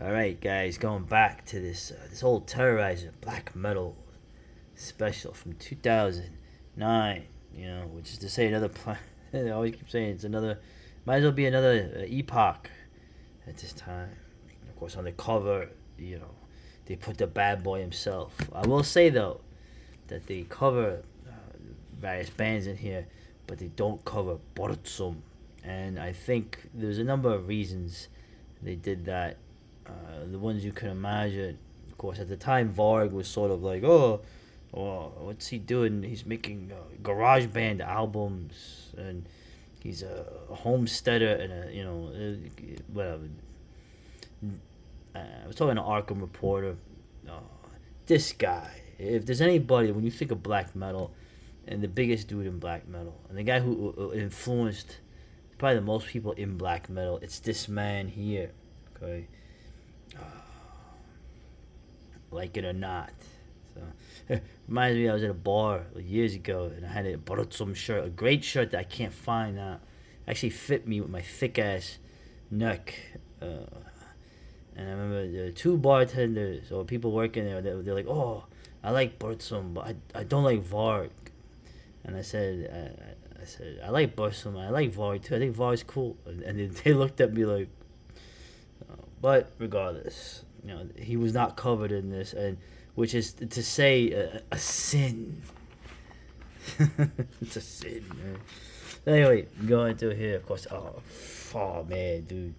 All right, guys, going back to this old Terrorizer black metal special from 2009. Which is to say another. I always keep saying it's another. Might as well be another epoch at this time. Of course, on the cover, they put the bad boy himself. I will say though that they cover various bands in here, but they don't cover Burzum, and I think there's a number of reasons they did that. The ones you can imagine. Of course, at the time, Varg was sort of like, oh, what's he doing? He's making garage band albums, and he's a homesteader and whatever. I was talking to Arkham Reporter. Uh, this guy, if there's anybody, when you think of black metal, and the biggest dude in black metal, and the guy who influenced probably the most people in black metal, it's this man here. Okay, like it or not. So reminds me, I was at a bar years ago, and I had a Burzum shirt, a great shirt that I can't find now. Actually fit me with my thick ass neck. And I remember the two bartenders or people working there. They're like, "Oh, I like Burzum, but I don't like Varg." And I said, "I like Burzum. I like Varg too. I think Varg's cool." And they looked at me like, but regardless, he was not covered in this, and which is to say a sin. It's a sin, man. Anyway, going through here, of course. Oh man, dude,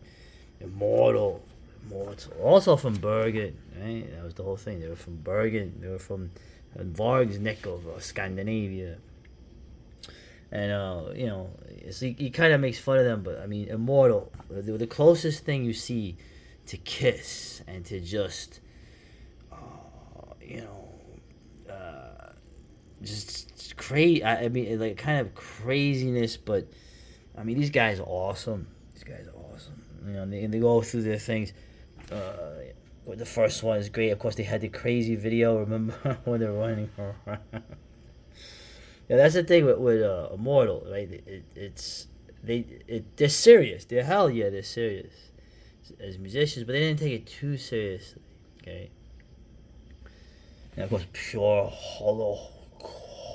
Immortal, Immortal. Also from Bergen, right? That was the whole thing. They were from Bergen. They were from Varg's neck of Scandinavia. And so he kind of makes fun of them, but I mean, Immortal, the closest thing you see to Kiss and to just, you know, just crazy. I mean, like kind of craziness, but I mean, these guys are awesome. These guys are awesome. They go through their things. The first one is great. Of course, they had the crazy video. Remember when they're running around? Yeah, that's the thing with Immortal, right? They're serious. They're hell yeah, they're serious as musicians, but they didn't take it too seriously. Okay, and of course, pure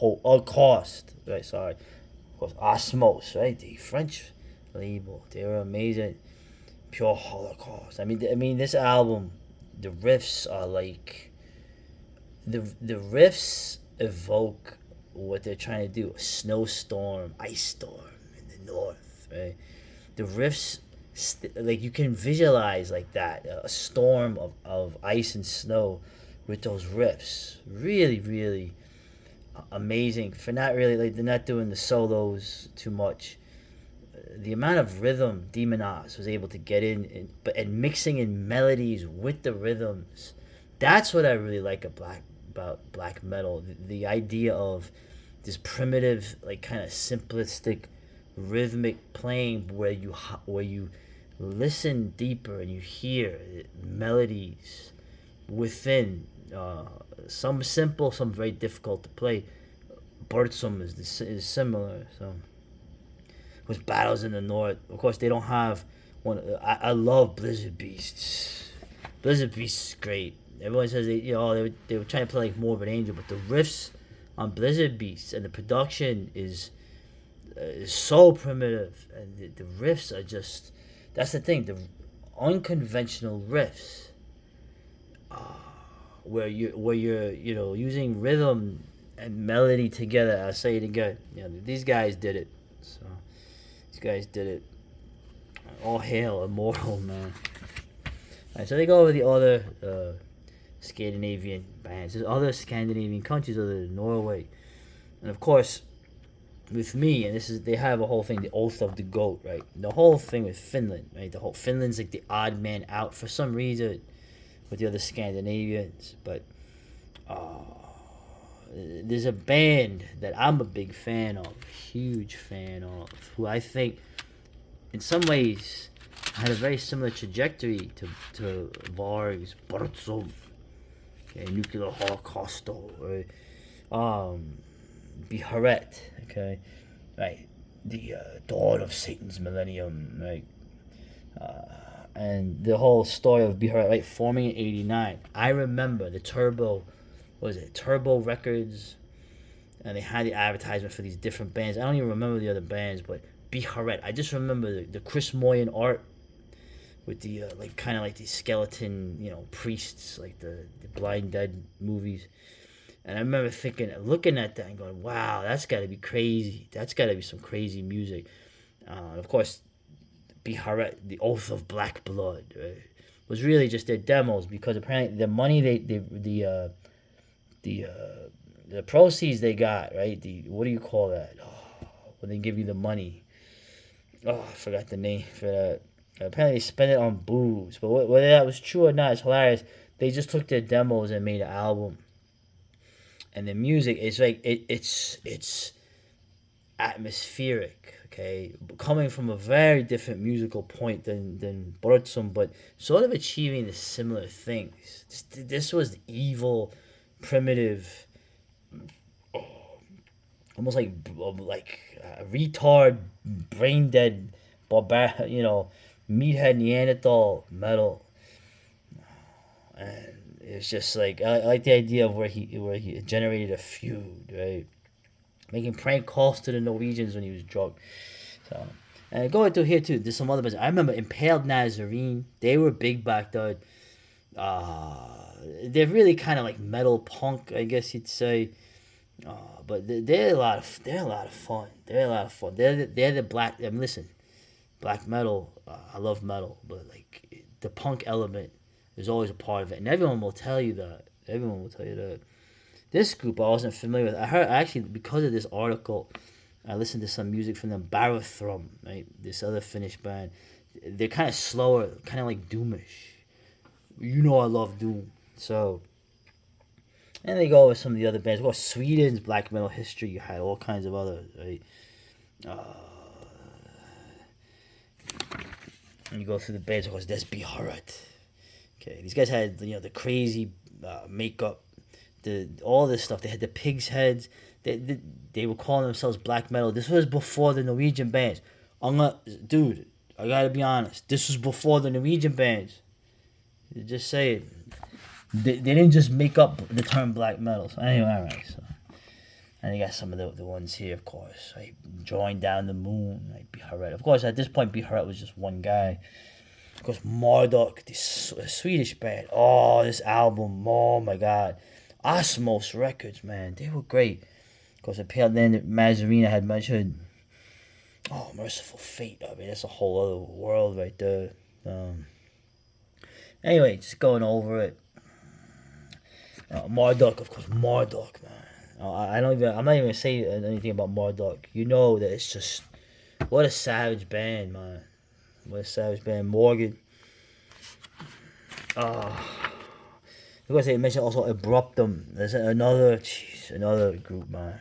Holocaust, right? Sorry, of course, Osmos, right? The French label, they were amazing. Pure Holocaust. I mean, this album, the riffs are like the riffs evoke what they're trying to do: a snowstorm, ice storm in the north, right? The riffs, like you can visualize like that, a storm of ice and snow with those riffs. Really, really amazing. For not really, like, they're not doing the solos too much. The amount of rhythm Demon Oz was able to get and mixing in melodies with the rhythms. That's what I really like about black metal. The idea of this primitive, like kind of simplistic, rhythmic playing where you listen deeper and you hear melodies within. Some simple, some very difficult to play. Burzum is similar. So with battles in the north, of course they don't have one. I love Blizzard Beasts. Blizzard Beasts is great. Everyone says they were trying to play like more of an angel, but the riffs on Blizzard Beasts and the production is so primitive, and the riffs are just, that's the thing, the unconventional riffs, where you're using rhythm and melody together. I'll say it again. These guys did it. So these guys did it. All hail Immortal, man. Alright, so they go over the other Scandinavian bands. There's other Scandinavian countries other than Norway, and of course, with me, and they have a whole thing, the Oath of the Goat, right? The whole thing with Finland, right? The whole Finland's like the odd man out for some reason with the other Scandinavians, but there's a band that I'm a big fan of, huge fan of, who I think, in some ways, had a very similar trajectory to Varg's Burzum, okay, Nuclear Holocaust, right? Beherit, okay, right, the Dawn of Satan's Millennium, right, and the whole story of Beherit, right, forming in '89. I remember the Turbo, what was it, Turbo Records, and they had the advertisement for these different bands. I don't even remember the other bands, but Beherit. I just remember the Chris Moyen art with the like kind of like these skeleton, priests, like the Blind Dead movies. And I remember thinking, looking at that and going, "Wow, that's got to be crazy. That's got to be some crazy music." Of course, Beherit, the Oath of Black Blood, right, was really just their demos, because apparently the money the the proceeds they got, right, the, what do you call that? Oh, when they give you the money. Oh, I forgot the name for that. Apparently they spent it on booze, but whether that was true or not, it's hilarious. They just took their demos and made an album, and the music is like it's atmospheric. Okay, coming from a very different musical point than Burzum, but sort of achieving the similar things. This was evil, primitive, almost like retard, brain dead, meathead Neanderthal metal, and it's just like I like the idea of where he generated a feud, right? Making prank calls to the Norwegians when he was drunk. So, and going through here too, there's some other bands. I remember Impaled Nazarene. They were big back then. They're really kind of like metal punk, I guess you'd say. But they're a lot of fun. They're a lot of fun. They're the black. I mean, listen, black metal. I love metal, but like the punk element is always a part of it, and everyone will tell you that. Everyone will tell you that. This group I wasn't familiar with. I heard actually because of this article. I listened to some music from them, Barathrum, right? This other Finnish band. They're kind of slower, kind of like Doomish. You know I love Doom. So, and they go with some of the other bands. Well, Sweden's black metal history, you had all kinds of others, right? Uh, and you go through the bands, of course, there's Beherit. Okay, these guys had, the crazy makeup, all this stuff. They had the pigs' heads. They were calling themselves black metal. This was before the Norwegian bands. Dude, I gotta be honest. This was before the Norwegian bands. Just say it. They didn't just make up the term black metal. So anyway, all right. So, and you got some of the ones here, of course. Right? Drawing Down the Moon, like Beherit. Of course, at this point, Beherit was just one guy. Of course, Marduk, this Swedish band. Oh, this album. Oh my God. Osmos Records, man. They were great. Of course, Impaled Nazarene I had mentioned. Oh, Merciful Fate. I mean, that's a whole other world right there. Anyway, just going over it. Marduk, of course, Marduk, man. I'm not even gonna say anything about Marduk. You know that it's just what a savage band, man. What a savage band. Morgan. Because they mentioned also Abruptum. There's another group, man.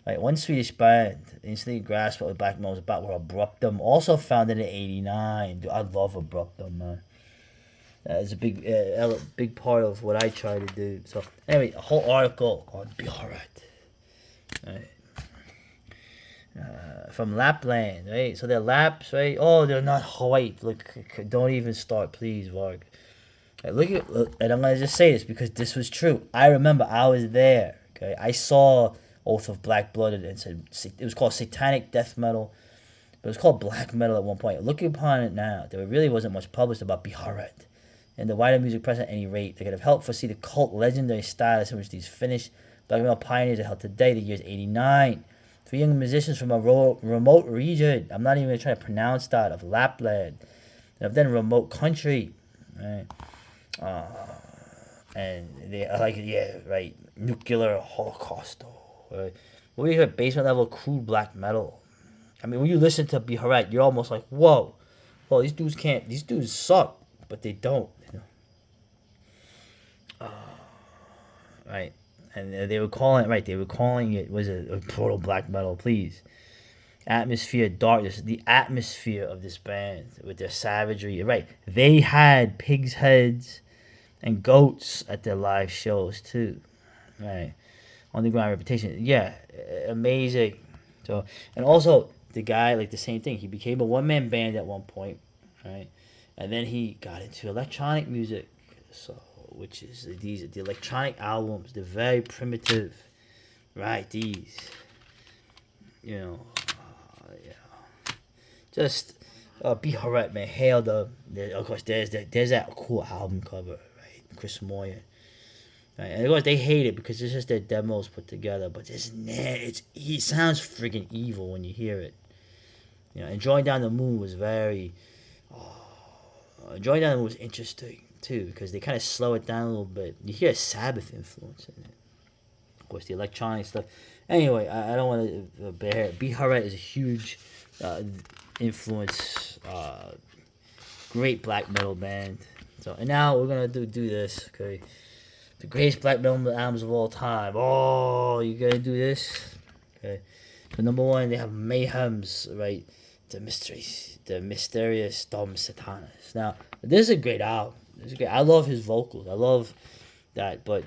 Like one Swedish band instantly grasped what black metal was about were Abruptum, also founded in '89. Dude, I love Abruptum, man. It's a big part of what I try to do. So anyway, a whole article on Beherit, right? From Lapland, right? So they're Laps, right? Oh, they're not white. Look, don't even start, please, Varg. Right, and I'm gonna just say this because this was true. I remember I was there. Okay, I saw Oath of Black Blood, and it was called Satanic Death Metal, but it was called Black Metal at one point. Looking upon it now, there really wasn't much published about Beherit and the wider music press at any rate. They could have helped foresee the cult legendary status in which these Finnish black metal pioneers are held today. The year's '89. Three young musicians from a remote region. I'm not even going to try to pronounce that, of Lapland, and of then a remote country, right? And they like, yeah, right, nuclear holocaust, right? When we hear basement level crude black metal, I mean, when you listen to Beherit, you're almost like, whoa, well, these dudes suck, but they don't, right? And they were calling it was a total black metal, please. Atmosphere, darkness, the atmosphere of this band with their savagery, right? They had pigs' heads and goats at their live shows too, right? Underground reputation, yeah, amazing. So, and also the guy, like the same thing. He became a one-man band at one point, right? and then he got into electronic music. So, which is the electronic albums. They're very primitive, right? These, yeah, just Beherit, man. Hail of course, there's that cool album cover, right? Chris Moyer. Right? And of course, they hate it because it's just their demos put together. But it sounds freaking evil when you hear it. And Drawing Down the Moon was very. Drawing Down the Moon was interesting too because they kind of slow it down a little bit. You hear a Sabbath influence in it. Of course, the electronic stuff. Anyway, I don't want to Beherit is a huge influence. Great black metal band. So, and now we're gonna do this. Okay, the greatest black metal albums of all time. Oh, you gotta do this. Okay, so number one, they have Mayhem's, right? The mysterious Dom Satanas. Now, this is a great album. I love his vocals. I love that, but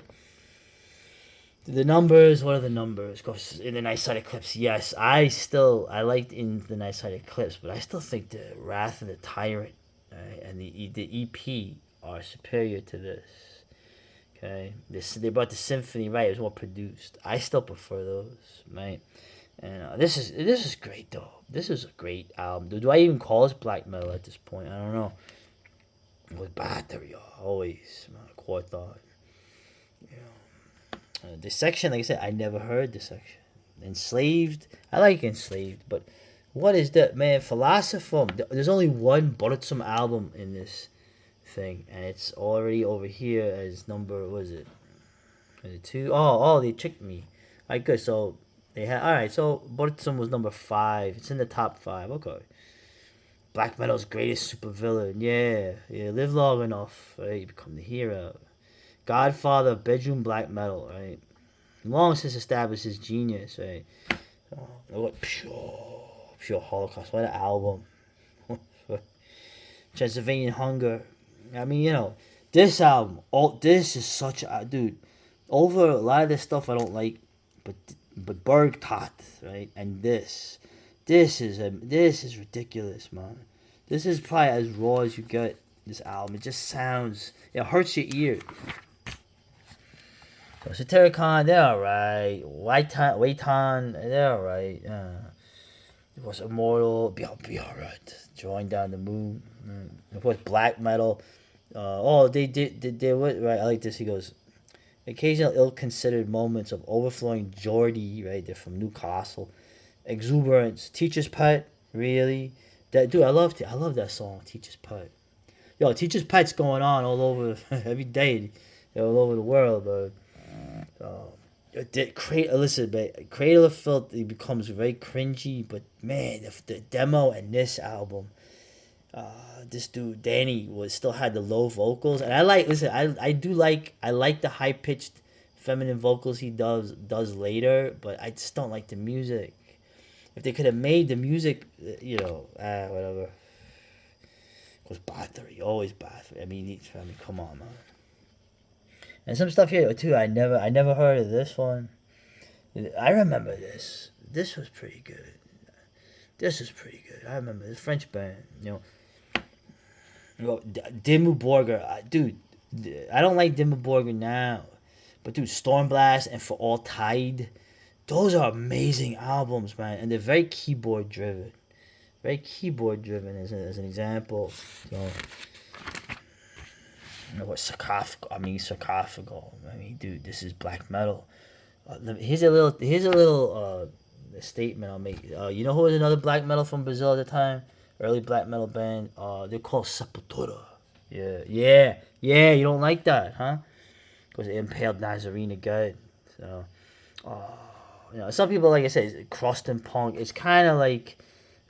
the numbers. What are the numbers? Of course, in the Night Side Eclipse. Yes, I liked In the Night Side Eclipse, but I still think the Wrath of the Tyrant, right, and the EP are superior to this. Okay, they brought the symphony, right? It was more produced. I still prefer those, right? And this is great though. This is a great album. Do I even call this black metal at this point? I don't know. With Battery, always Quarthon. The section, like I said, I never heard the section. Enslaved, I like Enslaved, but what is that, man? Philosopher. There's only one Burzum album in this thing, and it's already over here as number. What is it? Is it 2? Oh, they tricked me. Alright, good. So they had. Alright, so Burzum was number 5. It's in the top 5. Okay. Black metal's greatest supervillain. Yeah. Live long enough, right? You become the hero. Godfather of bedroom black metal, right? Long since established his genius, right? What pure Holocaust? What an album! Scandanavian Hunger. I mean, this album. This is such a dude. Over a lot of this stuff I don't like, but Bergtot, right? And this is ridiculous, man. This is probably as raw as you get. This album, it just sounds. It hurts your ear. So Terrorizer, they're alright. Waitan, they're alright. It was Immortal, Beherit, Drawing Down the Moon. Of course, black metal. They what, right? I like this. He goes, occasional ill-considered moments of overflowing Geordie, right? They're from Newcastle. Exuberance, Teacher's Pet, really? That dude, I love that song, Teacher's Pet. Yo, Teacher's Pet's going on all over every day, all over the world, but. Listen, man, Cradle of Filth, it becomes very cringy, but man, the demo and this album, this dude Danny still had the low vocals, and I like the high pitched feminine vocals he does later, but I just don't like the music. If they could have made the music, whatever. Of course, Battery, always Battery. I mean, come on, man. And some stuff here too. I never heard of this one. I remember this. This was pretty good. I remember this French band. Dimmu Borgir. Dude, I don't like Dimmu Borgir now, but dude, Stormblast and For All Tide, those are amazing albums, man, and they're very keyboard driven. As an example. So. Sarcophagal. I mean, dude, this is black metal. Here's a little statement I'll make. You know who was another black metal from Brazil at the time? Early black metal band. They're called Sepultura. Yeah. You don't like that, huh? Because they impaled Nazarene again. So, some people, like I said, crust and punk. It's kind of like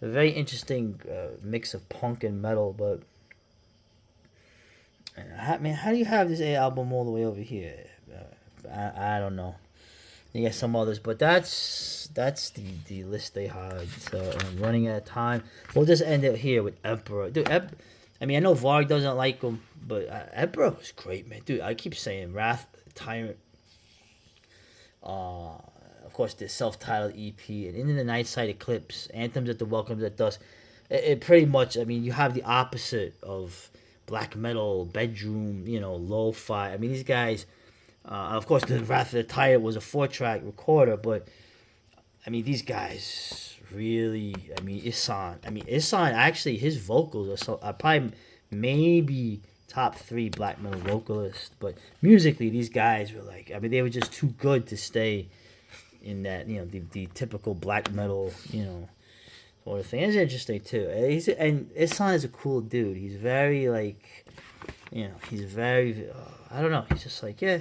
a very interesting mix of punk and metal, but. Man, how do you have this album all the way over here? I don't know. You got some others, but that's the list they had. So I'm running out of time. We'll just end it here with Emperor. Dude, I know Varg doesn't like him, but Emperor was great, man. Dude, I keep saying Wrath, Tyrant. Of course, the self-titled EP and Into the Night Side Eclipse, Anthems at the Welcomes at Dusk. it pretty much. I mean, you have the opposite of black metal, bedroom, lo-fi. I mean, these guys. Of course, the Wrath of the Tyrant was a 4-track recorder, but I mean, these guys really. I mean, Isan. Actually, his vocals are probably maybe top 3 black metal vocalists. But musically, these guys were like. I mean, they were just too good to stay in that. The typical black metal. Sort of thing. It's interesting too. And Isan is a cool dude. He's very like. He's very. I don't know. He's just like yeah,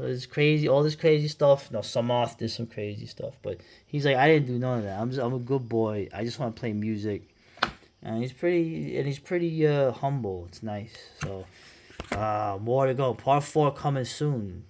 it's crazy, all this crazy stuff. No, Samoth did some crazy stuff, but he's like, I didn't do none of that. I'm a good boy. I just want to play music, and he's pretty humble. It's nice. So, more to go. Part 4 coming soon.